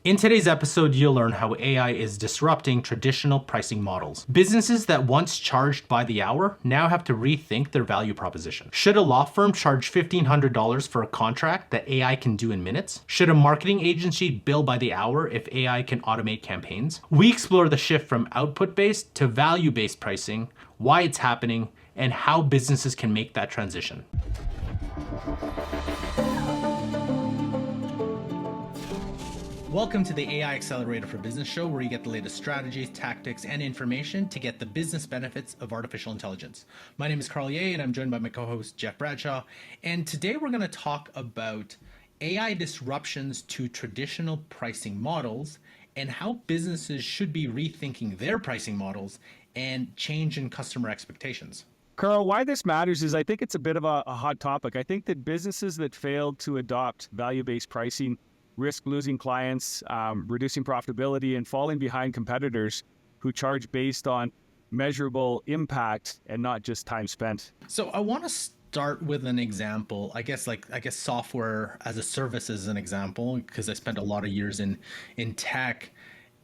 In today's episode, you'll learn how AI is disrupting traditional pricing models. Businesses that once charged by the hour now have to rethink their value proposition. Should a law firm charge $1,500 for a contract that AI can do in minutes? Should a marketing agency bill by the hour if AI can automate campaigns? We explore the shift from output-based to value-based pricing, why it's happening, and how businesses can make that transition. Welcome to the AI Accelerator for Business show, where you get the latest strategies, tactics, and information to get the business benefits of artificial intelligence. My name is Carl Ye, and I'm joined by my co-host, Jeff Bradshaw. And today we're going to talk about AI disruptions to traditional pricing models and how businesses should be rethinking their pricing models and change in customer expectations. Carl, why this matters is I think it's a bit of a hot topic. I think that businesses that failed to adopt value-based pricing risk losing clients, reducing profitability, and falling behind competitors who charge based on measurable impact and not just time spent. So I want to start with an example. I guess software as a service is an example, because I spent a lot of years in tech,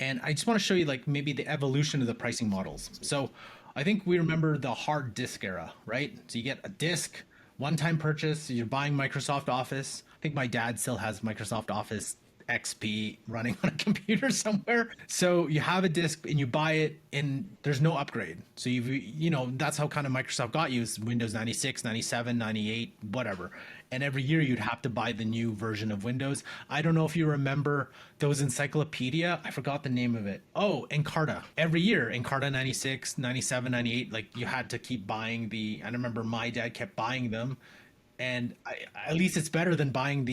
and I just want to show you maybe the evolution of the pricing models. So I think we remember the hard disk era, right? So you get a disk, one-time purchase, you're buying Microsoft Office. I think my dad still has Microsoft Office XP running on a computer somewhere. So you have a disk and you buy it and there's no upgrade. So that's how kind of Microsoft got you, is Windows 96, 97, 98, whatever. And every year you'd have to buy the new version of Windows. I don't know if you remember those encyclopedia. I forgot the name of it. Oh, Encarta. Every year, Encarta 96, 97, 98, you had to keep buying I remember my dad kept buying them. And at least it's better than buying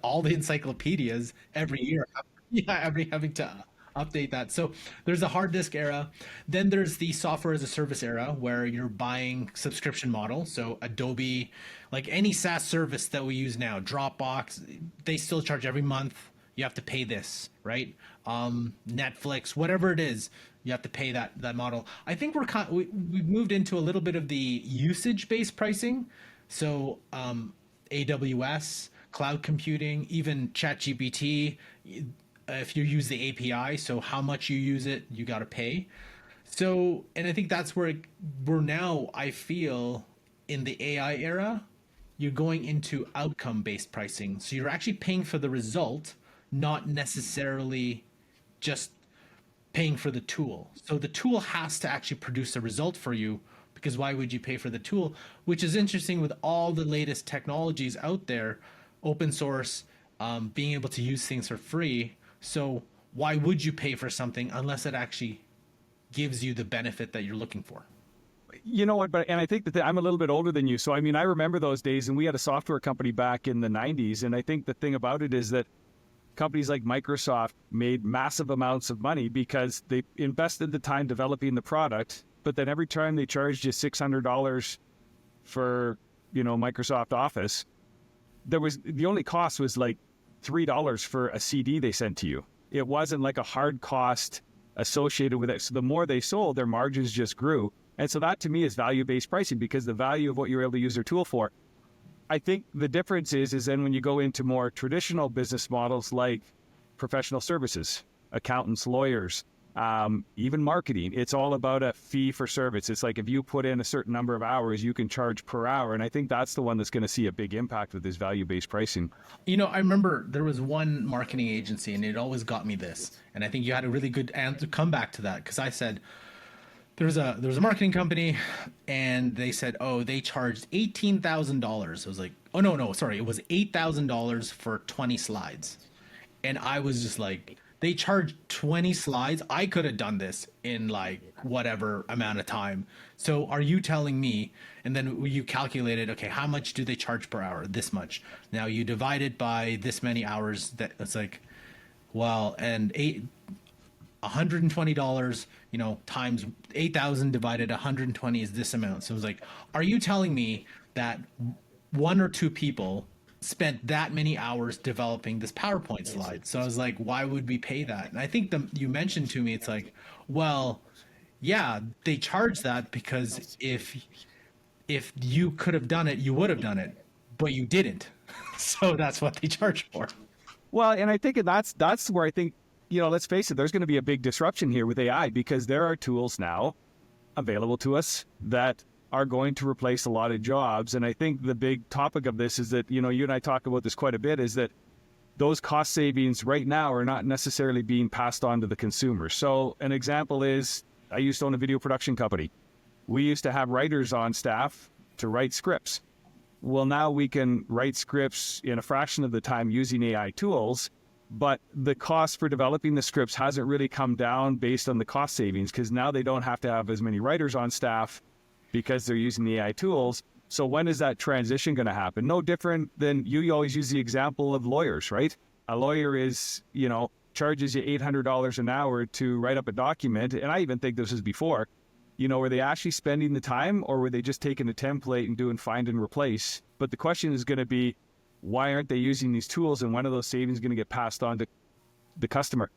all the encyclopedias every year. Yeah, having to update that. So there's a hard disk era. Then there's the software as a service era, where you're buying subscription model. So Adobe, like any SaaS service that we use now, Dropbox, they still charge every month. You have to pay this, right? Netflix, whatever it is, you have to pay that model. I think we've moved into a little bit of the usage-based pricing. So AWS, cloud computing, even ChatGPT, if you use the API, so how much you use it, you got to pay. So, and I think that's where we're now, I feel, in the AI era, you're going into outcome-based pricing. So you're actually paying for the result, not necessarily just paying for the tool. So the tool has to actually produce a result for you, because why would you pay for the tool? Which is interesting with all the latest technologies out there, open source, being able to use things for free. So why would you pay for something unless it actually gives you the benefit that you're looking for? You know what, and I think that I'm a little bit older than you. So, I mean, I remember those days, and we had a software company back in the 90s. And I think the thing about it is that companies like Microsoft made massive amounts of money because they invested the time developing the product, but then every time they charged you $600 for, Microsoft Office, the only cost was like $3 for a CD they sent to you. It wasn't like a hard cost associated with it. So the more they sold, their margins just grew. And so that to me is value-based pricing, because the value of what you're able to use their tool for. I think the difference is then when you go into more traditional business models like professional services, accountants, lawyers, even marketing, it's all about a fee for service. It's like if you put in a certain number of hours, you can charge per hour. And I think that's the one that's going to see a big impact with this value-based pricing. I remember there was one marketing agency, and it always got me this. And I think you had a really good answer, come back to that, because I said, there was a marketing company, and they said, oh, they charged $18,000. I was like, oh, no, sorry. It was $8,000 for 20 slides. And I was just like, they charged 20 slides. I could have done this in whatever amount of time. So are you telling me, and then you calculated, okay, how much do they charge per hour? This much. Now you divide it by this many hours. That it's like, well, and $120, times 8,000 divided 120 is this amount. So it was like, are you telling me that one or two people spent that many hours developing this PowerPoint slide? So I was like, why would we pay that? And I think you mentioned to me, it's like, well, yeah, they charge that because if you could have done it, you would have done it, but you didn't. So that's what they charge for. Well, and I think that's where I think, let's face it, there's going to be a big disruption here with AI because there are tools now available to us that are going to replace a lot of jobs. And I think the big topic of this is that, you and I talk about this quite a bit, is that those cost savings right now are not necessarily being passed on to the consumer. So an example is, I used to own a video production company. We used to have writers on staff to write scripts. Well, now we can write scripts in a fraction of the time using AI tools, but the cost for developing the scripts hasn't really come down based on the cost savings, because now they don't have to have as many writers on staff because they're using the AI tools. So when is that transition going to happen? No different than you always use the example of lawyers, right? A lawyer is, charges you $800 an hour to write up a document. And I even think this was before, were they actually spending the time, or were they just taking a template and doing find and replace? But the question is going to be, why aren't they using these tools, and when are those savings going to get passed on to the customer?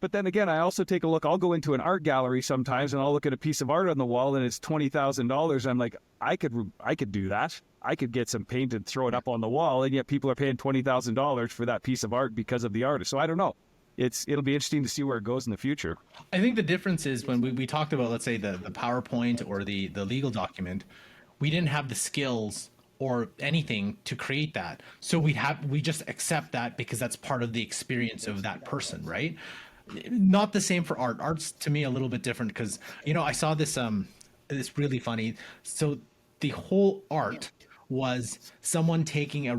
But then again, I also take a look, I'll go into an art gallery sometimes and I'll look at a piece of art on the wall and it's $20,000. I'm like, I could do that. I could get some paint and throw it up on the wall, and yet people are paying $20,000 for that piece of art because of the artist. So I don't know. It'll be interesting to see where it goes in the future. I think the difference is when we talked about, let's say, the PowerPoint or the legal document, we didn't have the skills or anything to create that. So we just accept that because that's part of the experience of that person, right? Not the same for art. Art's to me a little bit different because, I saw this it's really funny. So the whole art was someone taking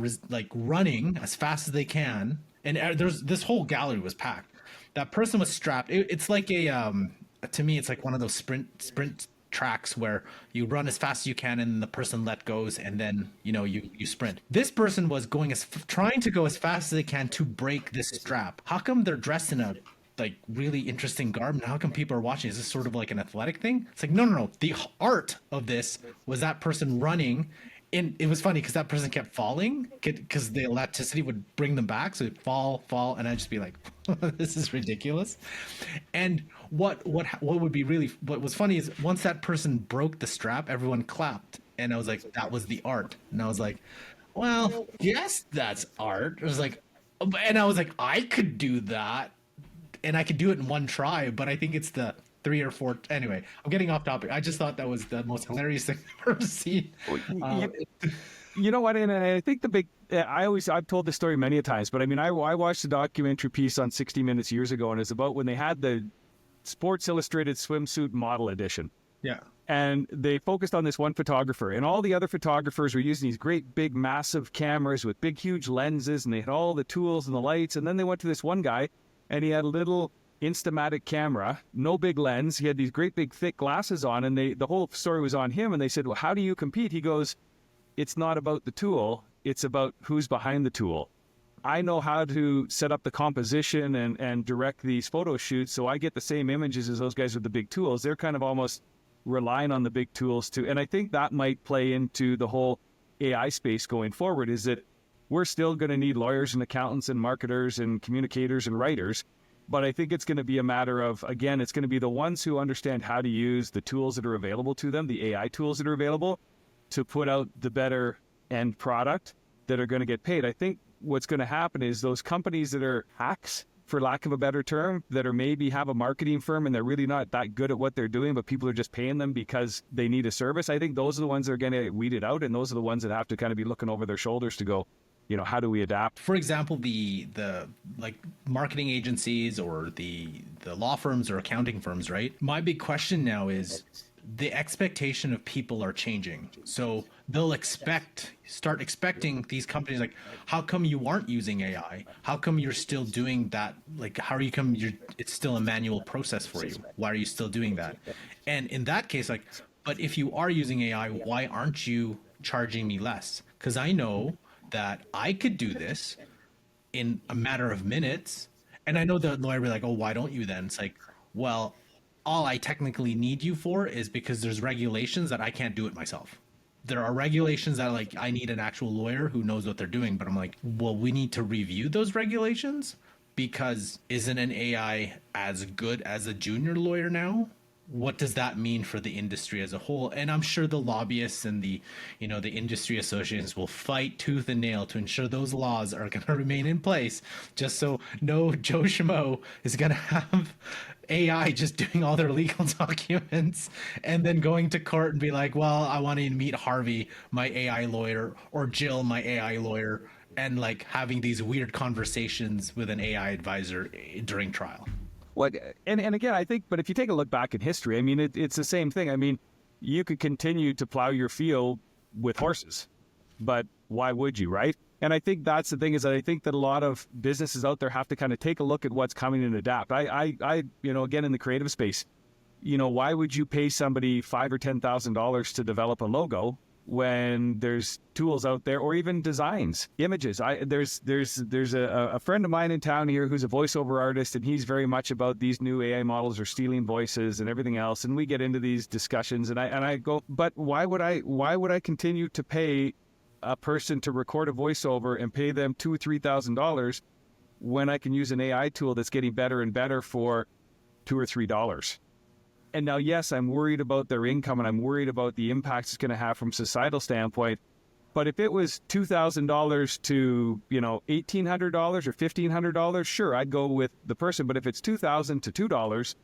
running as fast as they can, and there's this whole gallery was packed. That person was strapped. It's like to me, it's like one of those sprint tracks where you run as fast as you can and the person let goes, and then you sprint. This person was trying to go as fast as they can to break this strap. How come they're dressed in a really interesting garb, and how come people are watching? Is this sort of like an athletic thing? It's like, no. The art of this was that person running, and it was funny because that person kept falling because the elasticity would bring them back, so it'd fall, and I'd just be like, this is ridiculous. And what was funny is once that person broke the strap, everyone clapped, and I was like, that was the art. And I was like, well, yes, that's art. I was like, and I was like, I could do that. And I could do it in one try, but I think it's the 3 or 4. Anyway, I'm getting off topic. I just thought that was the most hilarious thing I've ever seen. You know what? And I think I've told this story many a times, but I mean, I watched a documentary piece on 60 Minutes years ago, and it's about when they had the Sports Illustrated swimsuit model edition. Yeah. And they focused on this one photographer, and all the other photographers were using these great, big, massive cameras with big, huge lenses, and they had all the tools and the lights. And then they went to this one guy, and he had a little Instamatic camera, no big lens. He had these great big thick glasses on, and the whole story was on him. And they said, well, how do you compete? He goes, it's not about the tool. It's about who's behind the tool. I know how to set up the composition and direct these photo shoots, so I get the same images as those guys with the big tools. They're kind of almost relying on the big tools too. And I think that might play into the whole AI space going forward, is that we're still going to need lawyers and accountants and marketers and communicators and writers. But I think it's going to be a matter of, again, it's going to be the ones who understand how to use the tools that are available to them, the AI tools that are available, to put out the better end product that are going to get paid. I think what's going to happen is those companies that are hacks, for lack of a better term, that are maybe have a marketing firm and they're really not that good at what they're doing, but people are just paying them because they need a service. I think those are the ones that are going to get weeded out, and those are the ones that have to kind of be looking over their shoulders to go, how do we adapt? For example, the marketing agencies or the law firms or accounting firms, right? My big question now is the expectation of people are changing. So they'll start expecting these companies, like, how come you aren't using AI? How come you're still doing that? Like, it's still a manual process for you? Why are you still doing that? And in that case, like, but if you are using AI, why aren't you charging me less? Because I know that I could do this in a matter of minutes. And I know the lawyer will be like, oh, why don't you then? It's like, well, all I technically need you for is because there's regulations that I can't do it myself. There are regulations that I need an actual lawyer who knows what they're doing. But I'm like, well, we need to review those regulations because isn't an AI as good as a junior lawyer now? what does that mean for the industry as a whole? And I'm sure the lobbyists and the industry associations will fight tooth and nail to ensure those laws are going to remain in place, just so no Joe Schmo is going to have AI just doing all their legal documents and then going to court and be like, well, I want to meet Harvey, my AI lawyer, or Jill, my AI lawyer, and like having these weird conversations with an AI advisor during trial. What and again, I think, but if you take a look back in history, I mean, it's the same thing. I mean, you could continue to plow your field with horses, but why would you, right? And I think that's the thing, is that I think that a lot of businesses out there have to kind of take a look at what's coming and adapt. Again, in the creative space, why would you pay somebody $5,000 or $10,000 to develop a logo when there's tools out there, or even designs, images? There's a friend of mine in town here who's a voiceover artist, and he's very much about these new AI models are stealing voices and everything else. And we get into these discussions, and I go, but why would I continue to pay a person to record a voiceover and pay them $2,000 or $3,000 when I can use an AI tool that's getting better and better for $2 or $3? And now, yes, I'm worried about their income, and I'm worried about the impacts it's going to have from a societal standpoint. But if it was $2,000 to, $1,800 or $1,500, sure, I'd go with the person. But if it's $2,000 to $2,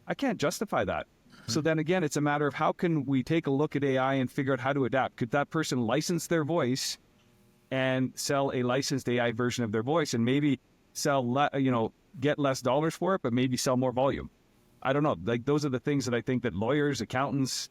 I can't justify that. So then again, it's a matter of how can we take a look at AI and figure out how to adapt? Could that person license their voice and sell a licensed AI version of their voice, and maybe get less dollars for it, but maybe sell more volume? I don't know. Like, those are the things that I think that lawyers, accountants,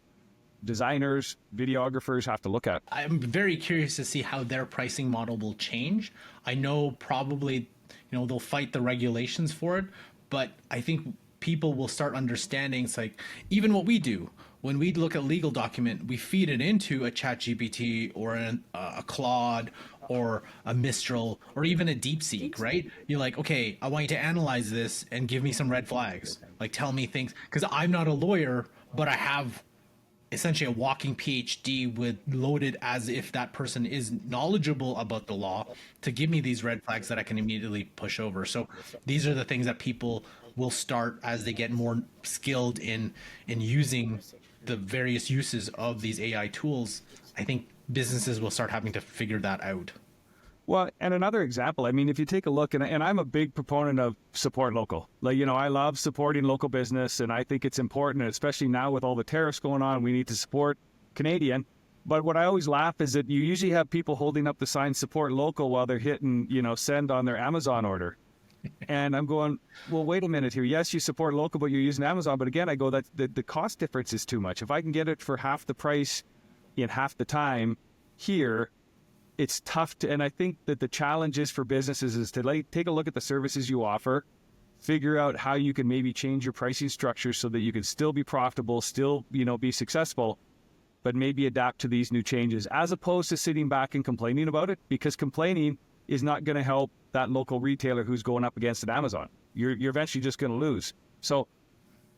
designers, videographers have to look at. I'm very curious to see how their pricing model will change. I know probably, they'll fight the regulations for it, but I think people will start understanding. It's like, even what we do when we look at legal document, we feed it into a chat GPT or a Claude or a Mistral or even a DeepSeek, right? You're like, okay, I want you to analyze this and give me some red flags. Like, tell me things, because I'm not a lawyer, but I have essentially a walking PhD with loaded as if that person is knowledgeable about the law to give me these red flags that I can immediately push over. So these are the things that people will start as they get more skilled in using the various uses of these AI tools. I think businesses will start having to figure that out. Well, and another example, I mean, if you take a look, and I'm a big proponent of support local. Like, I love supporting local business, and I think it's important, especially now with all the tariffs going on, we need to support Canadian. But what I always laugh is that you usually have people holding up the sign support local while they're hitting, send on their Amazon order. And I'm going, well, wait a minute here. Yes, you support local, but you're using Amazon. But again, I go, that the cost difference is too much. If I can get it for half the price in half the time here, it's tough to, and I think that the challenge is for businesses is to take a look at the services you offer, figure out how you can maybe change your pricing structure so that you can still be profitable, still, be successful, but maybe adapt to these new changes, as opposed to sitting back and complaining about it, because complaining is not going to help that local retailer who's going up against an Amazon. You're eventually just going to lose. So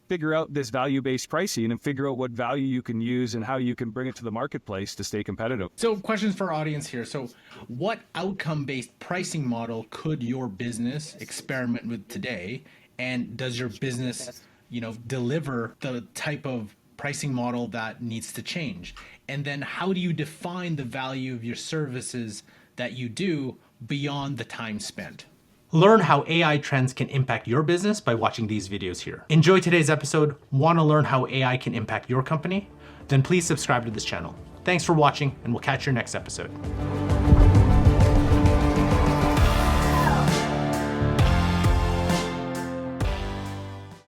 figure out this value-based pricing and figure out what value you can use and how you can bring it to the marketplace to stay competitive. So questions for our audience here. So what outcome-based pricing model could your business experiment with today? And does your business, deliver the type of pricing model that needs to change? And then how do you define the value of your services that you do beyond the time spent? Learn how AI trends can impact your business by watching these videos here. Enjoy today's episode? Want to learn how AI can impact your company? Then please subscribe to this channel. Thanks for watching, and we'll catch you next episode.